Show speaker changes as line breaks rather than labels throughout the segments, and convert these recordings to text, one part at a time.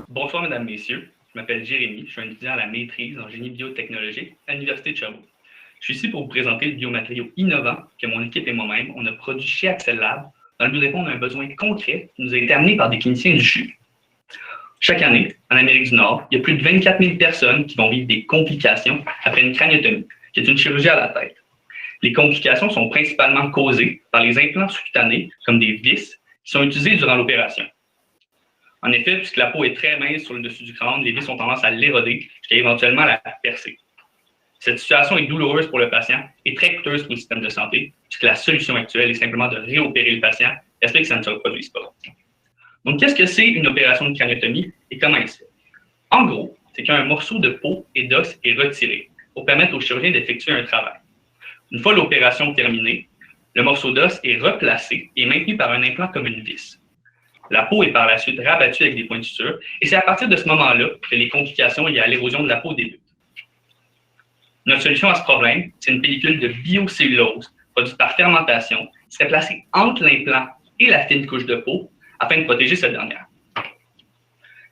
Bonsoir, mesdames, messieurs. Je m'appelle Jérémy, je suis un étudiant à la maîtrise en génie biotechnologique à l'Université de Sherbrooke. Je suis ici pour vous présenter le biomatériau innovant que mon équipe et moi-même, on a produit chez Axel Lab dans le but de répondre à un besoin concret qui nous a été amené par des cliniciens du CHU. Chaque année, en Amérique du Nord, il y a plus de 24 000 personnes qui vont vivre des complications après une craniotomie, qui est une chirurgie à la tête. Les complications sont principalement causées par les implants sous-cutanés, comme des vis, qui sont utilisés durant l'opération. En effet, puisque la peau est très mince sur le dessus du crâne, les vis ont tendance à l'éroder jusqu'à éventuellement la percer. Cette situation est douloureuse pour le patient et très coûteuse pour le système de santé, puisque la solution actuelle est simplement de réopérer le patient, espérer que ça ne se reproduise pas. Donc, qu'est-ce que c'est une opération de craniotomie et comment elle se fait? En gros, c'est qu'un morceau de peau et d'os est retiré pour permettre au chirurgien d'effectuer un travail. Une fois l'opération terminée, le morceau d'os est replacé et maintenu par un implant comme une vis. La peau est par la suite rabattue avec des points de suture et c'est à partir de ce moment-là que les complications liées à l'érosion de la peau débutent. Notre solution à ce problème, c'est une pellicule de biocellulose produite par fermentation qui serait placée entre l'implant et la fine couche de peau afin de protéger cette dernière.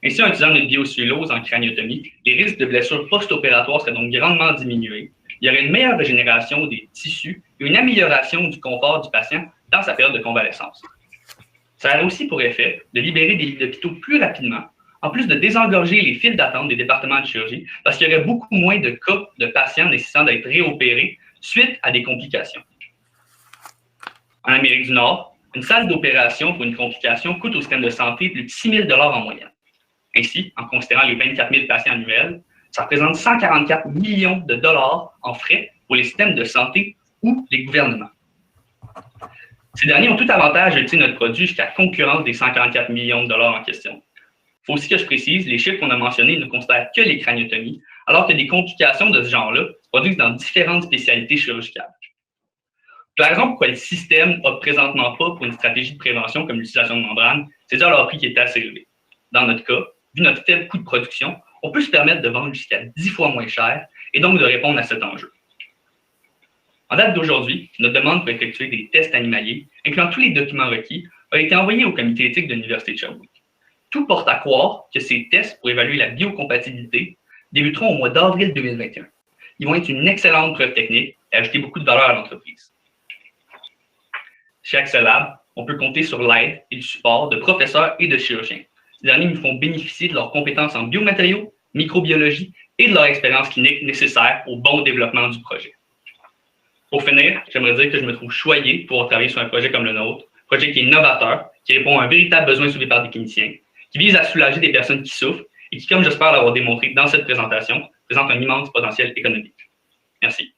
Ainsi, en utilisant notre biocellulose en craniotomie, les risques de blessures post-opératoires seraient donc grandement diminués. Il y aurait une meilleure régénération des tissus et une amélioration du confort du patient dans sa période de convalescence. Ça a aussi pour effet de libérer des lits d'hôpitaux plus rapidement, en plus de désengorger les files d'attente des départements de chirurgie, parce qu'il y aurait beaucoup moins de cas de patients nécessitant d'être réopérés suite à des complications. En Amérique du Nord, une salle d'opération pour une complication coûte au système de santé plus de 6 000 $ en moyenne. Ainsi, en considérant les 24 000 patients annuels, ça représente 144 millions de dollars en frais pour les systèmes de santé ou les gouvernements. Ces derniers ont tout avantage d'utiliser notre produit jusqu'à concurrence des 144 millions de dollars en question. Il faut aussi que je précise, les chiffres qu'on a mentionnés ne considèrent que les craniotomies, alors que des complications de ce genre-là se produisent dans différentes spécialités chirurgicales. La raison pourquoi le système n'opte présentement pas pour une stratégie de prévention comme l'utilisation de membranes, c'est déjà leur prix qui est assez élevé. Dans notre cas, vu notre faible coût de production, on peut se permettre de vendre jusqu'à 10 fois moins cher et donc de répondre à cet enjeu. En date d'aujourd'hui, notre demande pour effectuer des tests animaliers, incluant tous les documents requis, a été envoyée au comité éthique de l'Université de Sherbrooke. Tout porte à croire que ces tests pour évaluer la biocompatibilité débuteront au mois d'avril 2021. Ils vont être une excellente preuve technique et ajouter beaucoup de valeur à l'entreprise. Chez Axel Lab, on peut compter sur l'aide et le support de professeurs et de chirurgiens. Ces derniers nous font bénéficier de leurs compétences en biomatériaux, microbiologie et de leur expérience clinique nécessaire au bon développement du projet. Pour finir, j'aimerais dire que je me trouve choyé de pouvoir travailler sur un projet comme le nôtre, un projet qui est novateur, qui répond à un véritable besoin soulevé par des cliniciens, qui vise à soulager des personnes qui souffrent et qui, comme j'espère l'avoir démontré dans cette présentation, présente un immense potentiel économique. Merci.